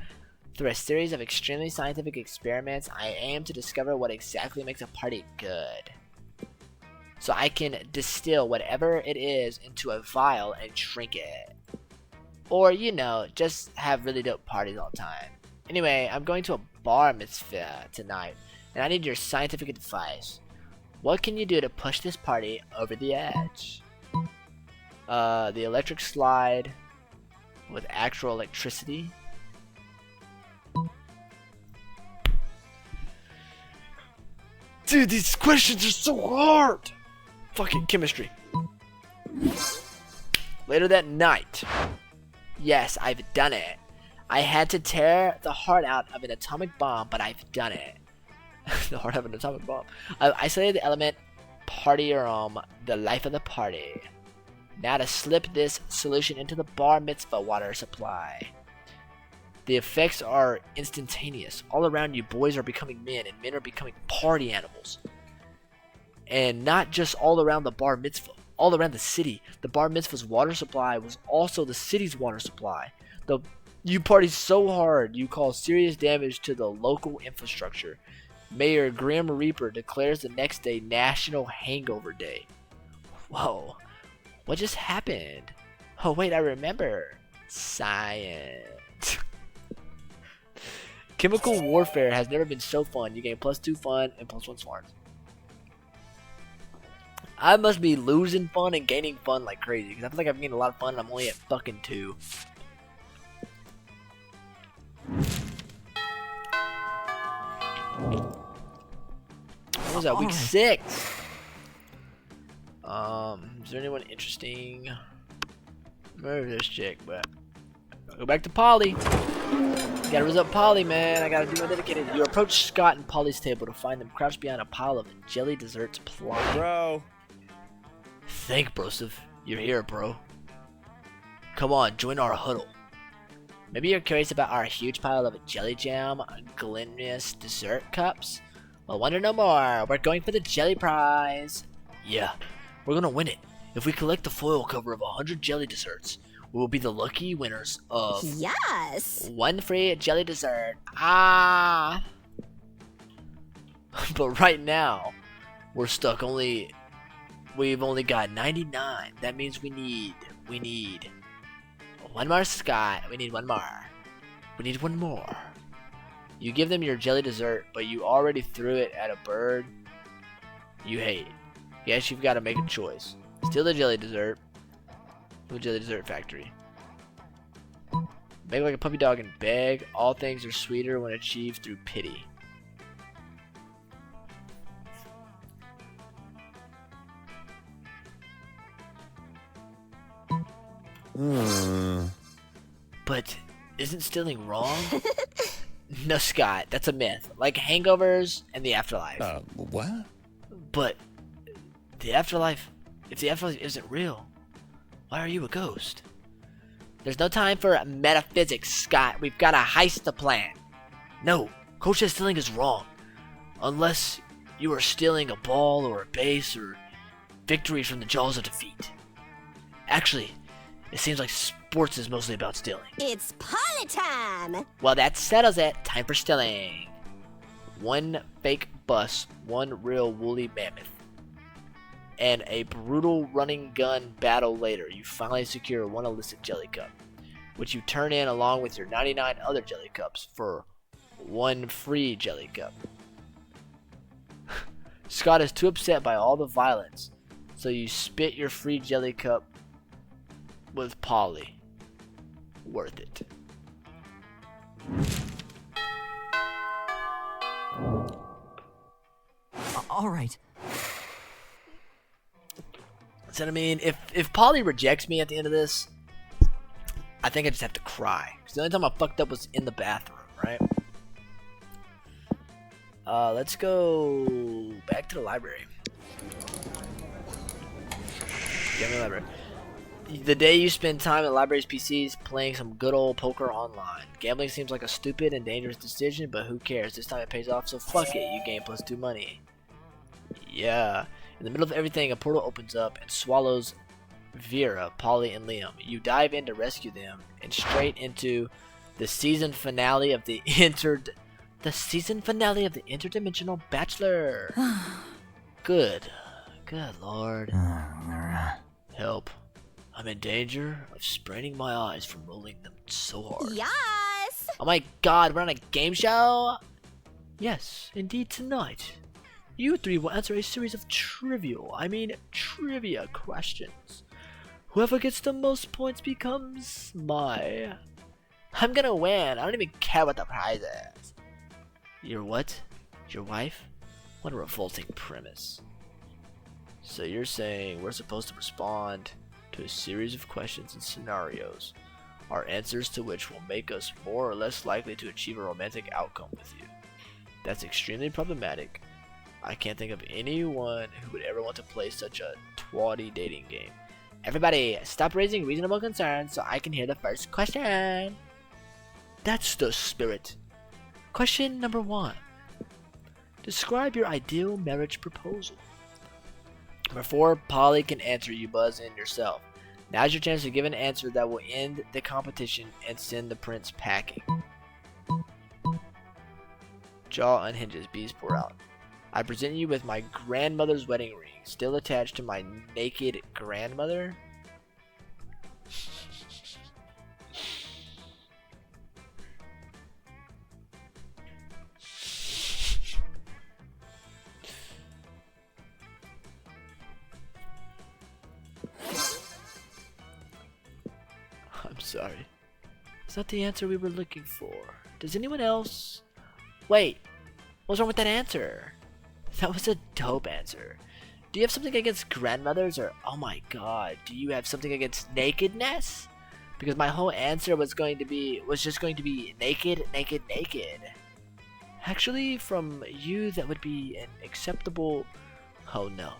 Through a series of extremely scientific experiments, I aim to discover what exactly makes a party good. So I can distill whatever it is into a vial and drink it. Or, you know, just have really dope parties all the time. Anyway, I'm going to a bar mitzvah tonight, and I need your scientific advice. What can you do to push this party over the edge? The electric slide with actual electricity. Dude, these questions are so hard! Fucking chemistry. Later that night. Yes, I've done it. I had to tear the heart out of an atomic bomb, but I've done it. The heart of an atomic bomb. I've isolated the element partium, the life of the party. Now to slip this solution into the bar mitzvah water supply. The effects are instantaneous. All around you, boys are becoming men, and men are becoming party animals. And not just all around the bar mitzvah. All around the city. The bar mitzvah's water supply was also the city's water supply. You party so hard, you cause serious damage to the local infrastructure. Mayor Grim Reaper declares the next day National Hangover Day. Whoa. What just happened? Oh wait, I remember. Science. Chemical warfare has never been so fun. You gain +2 fun and +1 smarts. I must be losing fun and gaining fun like crazy, because I feel like I've gained a lot of fun and I'm only at fucking 2. What was that? Week 6. Is there anyone interesting? Maybe this chick, but I'll go back to Polly. Gotta rizz up Polly, man. I gotta do my dedicated. You approach Scott and Polly's table to find them crouched behind a pile of jelly desserts plotting. Bro. Thank brosif. You're here, bro. Come on, join our huddle. Maybe you're curious about our huge pile of jelly jam, glutinous dessert cups? Well, wonder no more. We're going for the jelly prize. Yeah, we're gonna win it. If we collect the foil cover of 100 jelly desserts, we will be the lucky winners of Yes. 1 free jelly dessert. Ah! But right now, we're stuck. We've only got 99. That means we need One more, Scott. We need one more. We need one more. You give them your jelly dessert, but you already threw it at a bird you hate. Guess you've got to make a choice. Steal the jelly dessert from the jelly dessert factory. Beg like a puppy dog and beg. All things are sweeter when achieved through pity. But isn't stealing wrong? No, Scott, that's a myth. Like hangovers and the afterlife. What? But the afterlife, if the afterlife isn't real, why are you a ghost? There's no time for metaphysics, Scott. We've got a heist to plan. No, Coach says stealing is wrong. Unless you are stealing a ball or a base or victory from the jaws of defeat. Actually, it seems like sports is mostly about stealing. It's party time! Well, that settles it. Time for stealing. One fake bus, one real woolly mammoth, and a brutal running gun battle later, you finally secure one illicit jelly cup, which you turn in along with your 99 other jelly cups for one free jelly cup. Scott is too upset by all the violence, so you spit your free jelly cup with Polly. Worth it. All right. So I mean, if Polly rejects me at the end of this, I think I just have to cry. Because the only time I fucked up was in the bathroom, right? Let's go back to the library. Get me the library. The day you spend time at the library's PCs playing some good old poker online. Gambling seems like a stupid and dangerous decision, but who cares? This time it pays off, so fuck it. You gain +2 money. Yeah. In the middle of everything, a portal opens up and swallows Vera, Polly, and Liam. You dive in to rescue them, and straight into the season finale of the interdimensional Bachelor. Good Lord. Help. I'm in danger of spraining my eyes from rolling them so hard. Yes! Oh my god, we're on a game show? Yes, indeed tonight. You three will answer a series of trivia questions. Whoever gets the most points becomes my... I'm gonna win. I don't even care what the prize is. Your what? Your wife? What a revolting premise. So you're saying we're supposed to respond to a series of questions and scenarios, our answers to which will make us more or less likely to achieve a romantic outcome with you. That's extremely problematic. I can't think of anyone who would ever want to play such a twatty dating game. Everybody, stop raising reasonable concerns so I can hear the first question. That's the spirit. Question number 1. Describe your ideal marriage proposal. Before Polly can answer, you buzz in yourself. Now's your chance to give an answer that will end the competition and send the prince packing. Jaw unhinges, bees pour out. I present you with my grandmother's wedding ring, still attached to my naked grandmother. I'm sorry. It's not the answer we were looking for. Does anyone else... Wait, what's wrong with that answer? That was a dope answer. Do you have something against grandmothers, or oh my god, do you have something against nakedness? Because my whole answer was just going to be naked, naked, naked. Actually, from you that would be an acceptable... Oh no.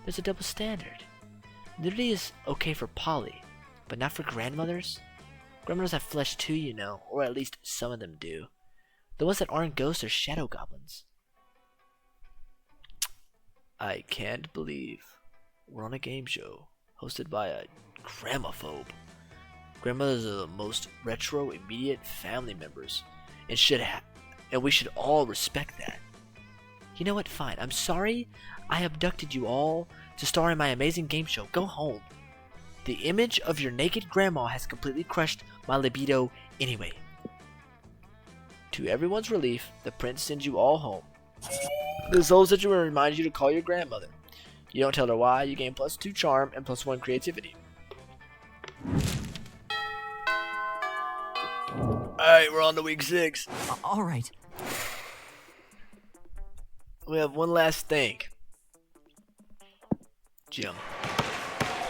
There's a double standard. Nudity is okay for Polly, but not for grandmothers. Grandmothers have flesh too, you know, or at least some of them do. The ones that aren't ghosts are shadow goblins. I can't believe we're on a game show hosted by a gramophobe. Grandmothers are the most retro, immediate family members, and we should all respect that. You know what? Fine. I'm sorry I abducted you all to star in my amazing game show. Go home. The image of your naked grandma has completely crushed my libido anyway. To everyone's relief, the prince sends you all home. This whole situation reminds you to call your grandmother. You don't tell her why. You gain +2 charm and +1 creativity. Alright, we're on to week 6. All right. We have one last thing. Gym.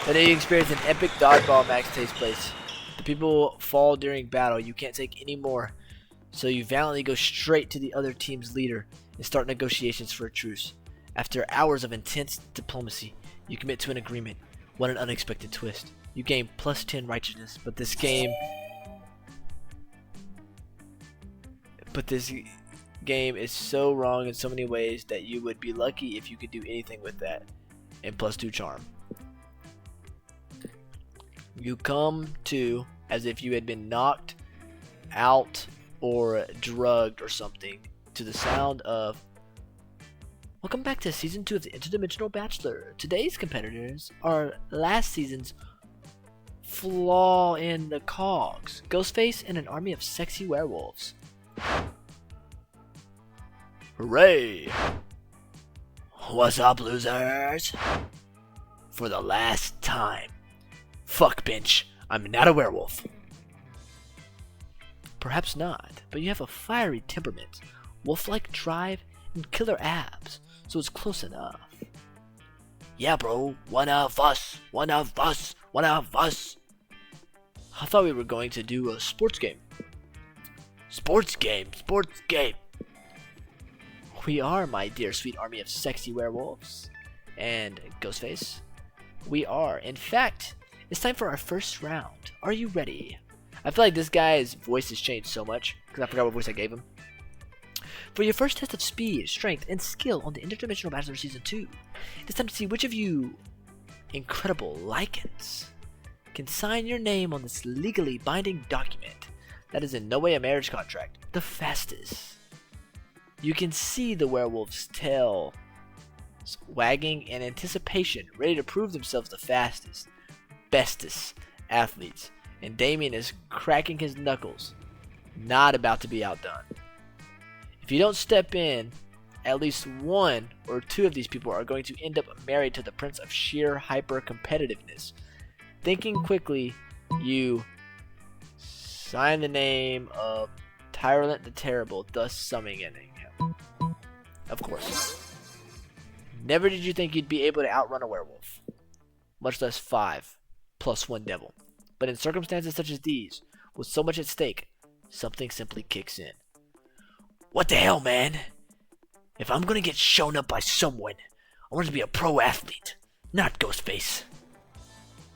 Today you experience an epic dodgeball match takes place. The people fall during battle. You can't take any more. So you valiantly go straight to the other team's leader and start negotiations for a truce. After hours of intense diplomacy, you commit to an agreement. What an unexpected twist. You gain +10 righteousness, but this game is so wrong in so many ways that you would be lucky if you could do anything with that. And +2 charm. You come to as if you had been knocked out or drugged or something to the sound of welcome back to season 2 of the Interdimensional Bachelor. Today's competitors are last season's flaw in the cogs, Ghostface and an army of sexy werewolves. Hooray! What's up, losers? For the last time. Fuck, bench. I'm not a werewolf. Perhaps not, but you have a fiery temperament, wolf-like drive, and killer abs, so it's close enough. Yeah, bro. One of us. One of us. One of us. I thought we were going to do a sports game. Sports game. Sports game. We are, my dear sweet army of sexy werewolves. And Ghostface. We are. In fact, it's time for our first round. Are you ready? I feel like this guy's voice has changed so much because I forgot what voice I gave him. For your first test of speed, strength, and skill on the Interdimensional Bachelor Season 2, it's time to see which of you incredible lichens can sign your name on this legally binding document that is in no way a marriage contract the fastest. You can see the werewolf's tail wagging in anticipation, ready to prove themselves the fastest, bestest athletes, and Damien is cracking his knuckles, not about to be outdone. If you don't step in, at least one or two of these people are going to end up married to the prince of sheer hyper-competitiveness. Thinking quickly, you sign the name of Tyrant the Terrible, thus summoning him. Of course. Never did you think you'd be able to outrun a werewolf, much less 5 + 1 devil. But in circumstances such as these, with so much at stake, something simply kicks in. What the hell, man? If I'm gonna get shown up by someone, I want it to be a pro athlete, not Ghostface.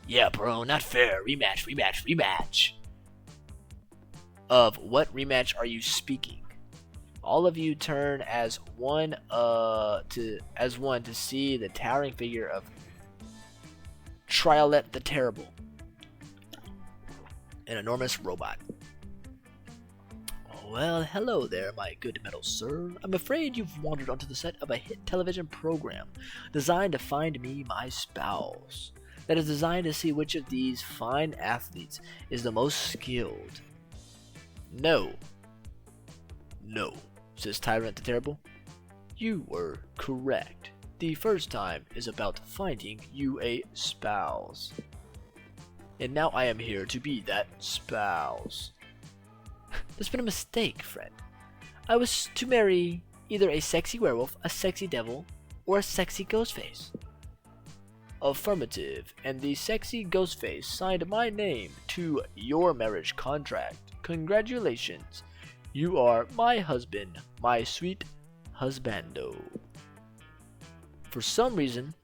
Yeah, bro, not fair. Rematch, rematch, rematch. Of what rematch are you speaking? All of you turn as one to see the towering figure of Tyrant the Terrible, an enormous robot. Well, hello there, my good metal sir. I'm afraid you've wandered onto the set of a hit television program designed to find me my spouse. That is designed to see which of these fine athletes is the most skilled. No, says Tyrant the Terrible. You were correct. The first time is about finding you a spouse. And now I am here to be that spouse. There's been a mistake, friend. I was to marry either a sexy werewolf, a sexy devil, or a sexy Ghostface. Affirmative, and the sexy Ghostface signed my name to your marriage contract. Congratulations. You are my husband, my sweet husbando. For some reason,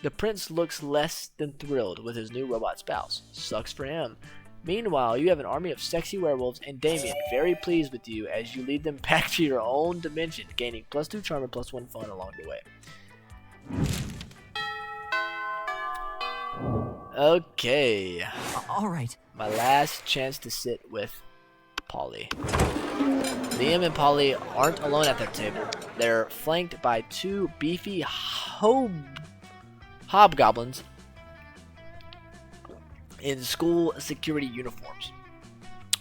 the prince looks less than thrilled with his new robot spouse. Sucks for him. Meanwhile, you have an army of sexy werewolves and Damien very pleased with you as you lead them back to your own dimension, gaining +2 charm and +1 fun along the way. Okay. All right. My last chance to sit with Polly. Liam and Polly aren't alone at their table. They're flanked by 2 beefy hobgoblins in school security uniforms.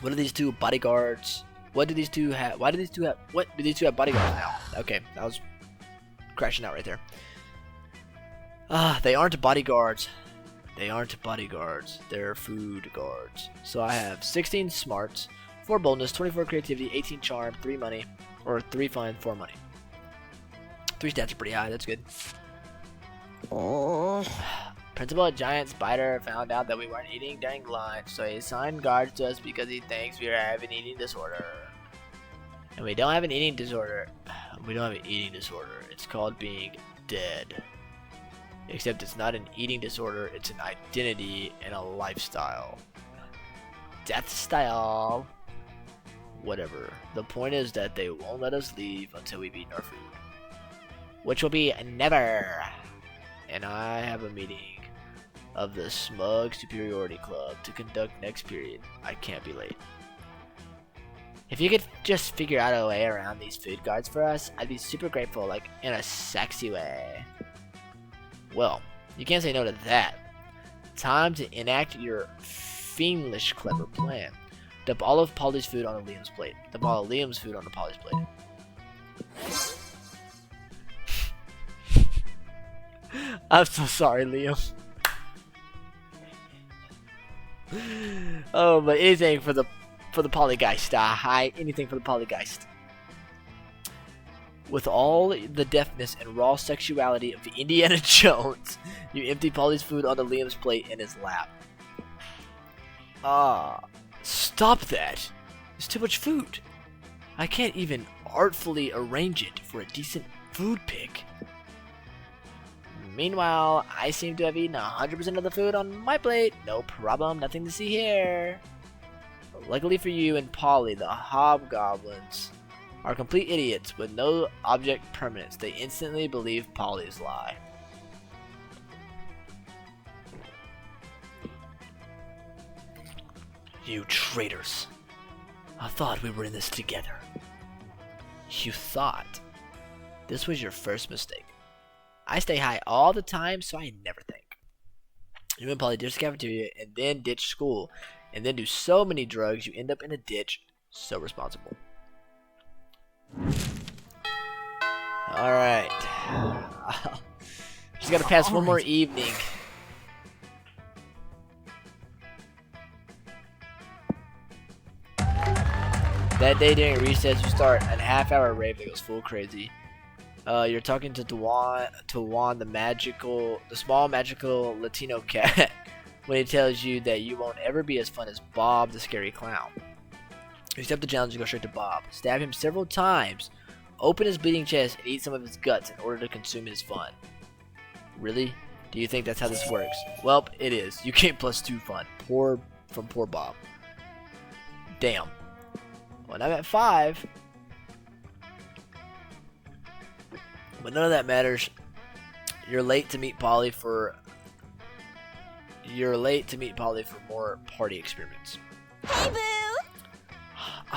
What are these two bodyguards? What do these two have? Why do these two have? What do these two have bodyguards now? Okay, that was crashing out right there. They aren't bodyguards. They aren't bodyguards. They're food guards. So I have 16 smarts, 4 boldness, 24 creativity, 18 charm, 3 money, or 3 fun, 4 money. 3 stats are pretty high. That's good. Oh. Principal Giant Spider found out that we weren't eating during lunch, so he assigned guards to us because he thinks we have an eating disorder. And we don't have an eating disorder. We don't have an eating disorder. It's called being dead. Except it's not an eating disorder, it's an identity and a lifestyle. Death style. Whatever. The point is that they won't let us leave until we've eaten our food. Which will be never. And I have a meeting of the Smug Superiority Club to conduct next period. I can't be late. If you could just figure out a way around these food guards for us, I'd be super grateful, like in a sexy way. Well, you can't say no to that. Time to enact your fiendish clever plan. Dump all of Polly's food on Liam's plate. Dump all of Liam's food on Polly's plate. I'm so sorry, Liam. Oh, but anything for the Polygeist. Anything for the Polygeist. With all the deftness and raw sexuality of Indiana Jones, you empty Polly's food onto Liam's plate in his lap. Stop that. It's too much food. I can't even artfully arrange it for a decent food pick. Meanwhile, I seem to have eaten 100% of the food on my plate. No problem, nothing to see here. Luckily for you and Polly, the hobgoblins are complete idiots with no object permanence. They instantly believe Polly's lie. You traitors. I thought we were in this together. You thought? This was your first mistake. I stay high all the time, so I never think. You and Polly ditch the cafeteria and then ditch school and then do so many drugs you end up in a ditch. So responsible. Alright. Just gotta pass one more evening. That day during recess, you start a half-hour rave that goes full crazy. You're talking to Juan, the small magical Latino cat, when he tells you that you won't ever be as fun as Bob, the scary clown. You accept the challenge and go straight to Bob. Stab him several times, open his bleeding chest, and eat some of his guts in order to consume his fun. Really? Do you think that's how this works? Well, it is. You gain +2 fun. Poor Bob. Damn. When I'm at 5. But none of that matters. You're late to meet Polly for more party experiments. Hey, boo!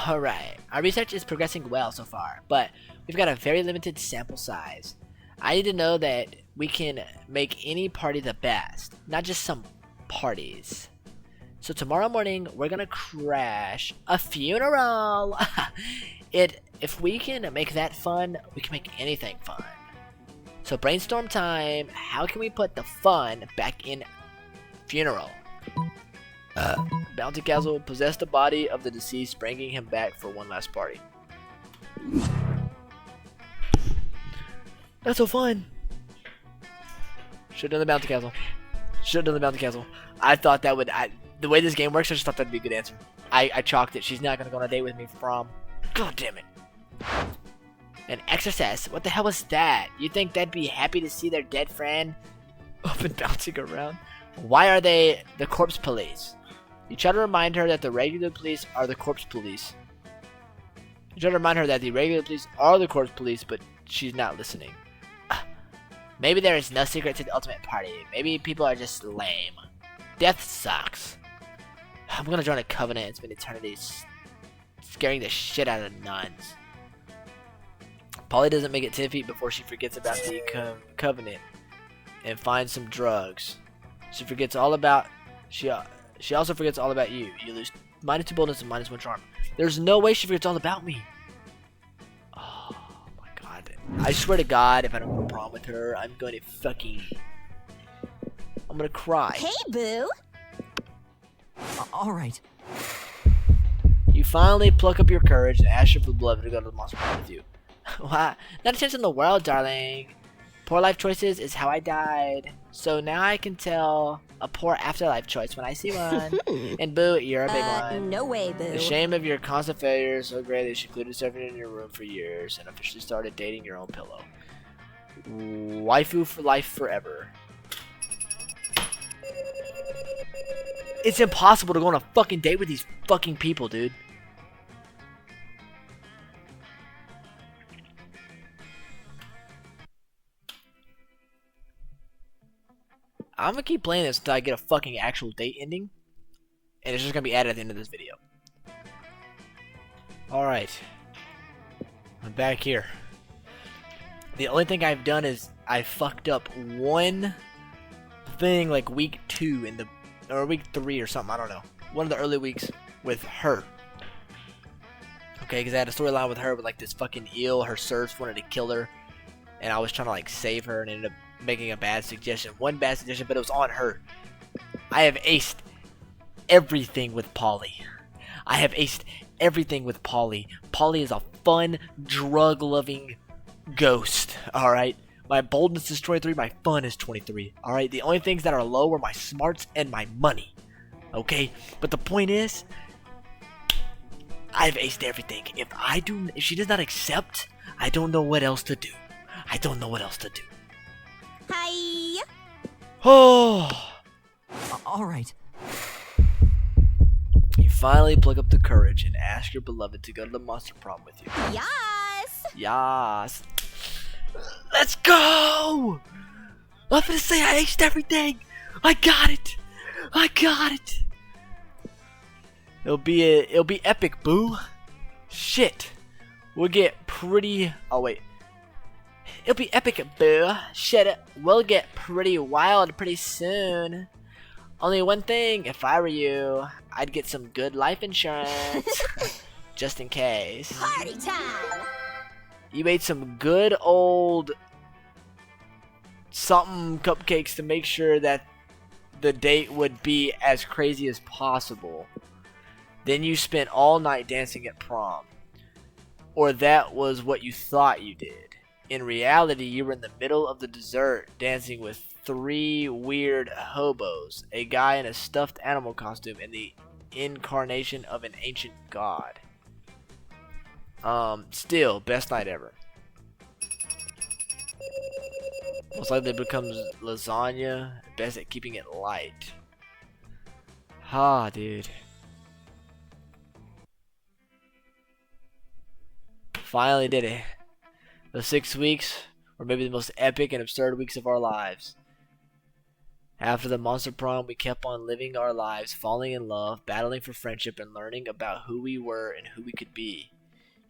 Alright, our research is progressing well so far, but we've got a very limited sample size. I need to know that we can make any party the best, not just some parties. So tomorrow morning, we're gonna crash a funeral! If we can make that fun, we can make anything fun. So brainstorm time, how can we put the fun back in funeral? Bounty Castle possessed the body of the deceased, bringing him back for one last party. That's so fun. Should've done the Bounty Castle. I thought that would, the way this game works, I just thought that'd be a good answer. I chalked it. She's not gonna go on a date with me for prom. God damn it. An exorcist? What the hell was that? You think they'd be happy to see their dead friend up and bouncing around? Why are they the corpse police? You try to remind her that the regular police are the corpse police. But she's not listening. Maybe there is no secret to the ultimate party. Maybe people are just lame. Death sucks. I'm gonna join a covenant and spend eternity scaring the shit out of nuns. Polly doesn't make it 10 feet before she forgets about the covenant and finds some drugs. She forgets all about She also forgets all about you. You lose -2 boldness and -1 charm. There's no way she forgets all about me. Oh my god. I swear to God, if I don't go to prom with her, I'm going to fucking... I'm gonna cry. Hey, Boo. All right. You finally pluck up your courage and ask your beloved to go to the monster prom with you. Wow. Not a chance in the world, darling. Poor life choices is how I died. So now I can tell a poor afterlife choice when I see one. And Boo, you're a big one. No way, Boo. The shame of your constant failure is so great that you secluded yourself in your room for years and officially started dating your own pillow. Waifu for life forever. It's impossible to go on a fucking date with these fucking people, dude. I'm gonna keep playing this until I get a fucking actual date ending. And it's just gonna be added at the end of this video. Alright. I'm back here. The only thing I've done is I fucked up one thing like week 2 in the... or week 3 or something, I don't know. One of the early weeks with her. Okay, because I had a storyline with her with like this fucking eel. Her serfs wanted to kill her. And I was trying to like save her and ended up making a bad suggestion. One bad suggestion, but it was on her. I have aced everything with Polly. I have aced everything with Polly. Polly is a fun, drug-loving ghost, alright? My boldness is 23, my fun is 23, alright? The only things that are low are my smarts and my money, okay? But the point is, I've aced everything. If she does not accept, I don't know what else to do. I don't know what else to do. Hi. Oh. All right. You finally pluck up the courage and ask your beloved to go to the monster prom with you. Yes. Yas. Let's go! I'm gonna say I aced everything. I got it. I got it. It'll be epic, Boo. Shit. We'll get pretty. Oh wait. It'll be epic, Boo. Shit. We'll get pretty wild pretty soon. Only one thing, if I were you, I'd get some good life insurance. Just in case. Party time. You ate some good old something cupcakes to make sure that the date would be as crazy as possible. Then you spent all night dancing at prom. Or that was what you thought you did. In reality, you were in the middle of the dessert dancing with 3 weird hobos, a guy in a stuffed animal costume, and the incarnation of an ancient god. Still, best night ever. Most likely it becomes lasagna, best at keeping it light. Dude. Finally did it. Those 6 weeks were maybe the most epic and absurd weeks of our lives. After the monster prom, we kept on living our lives, falling in love, battling for friendship, and learning about who we were and who we could be.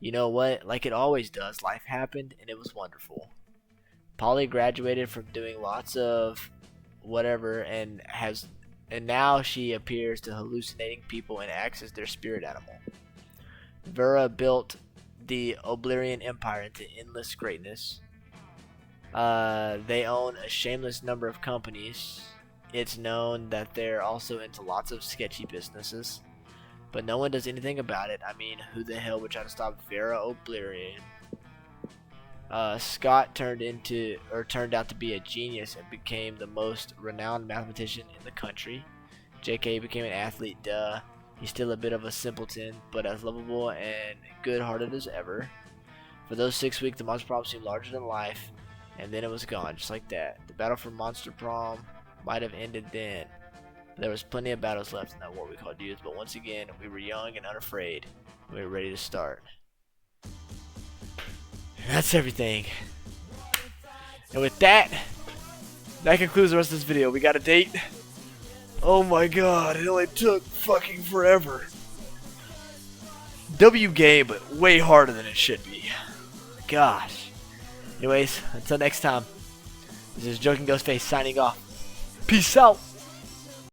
You know what? Like it always does, life happened and it was wonderful. Polly graduated from doing lots of whatever and now she appears to hallucinating people and acts as their spirit animal. Vera built the Oblivion Empire into endless greatness. They own a shameless number of companies. It's known that they're also into lots of sketchy businesses. But no one does anything about it. I mean, who the hell would try to stop Vera Oblivion? Scott turned out to be a genius and became the most renowned mathematician in the country. JK became an athlete, duh. He's still a bit of a simpleton, but as lovable and good-hearted as ever. For those 6 weeks, the monster prom seemed larger than life, and then it was gone, just like that. The battle for monster prom might have ended then. There was plenty of battles left in that war we called youth, but once again, we were young and unafraid. We were ready to start. And that's everything. And with that, that concludes the rest of this video. We got a date. Oh my god, it only took fucking forever. W game, but way harder than it should be. Gosh. Anyways, until next time, this is Joking Ghostface signing off. Peace out.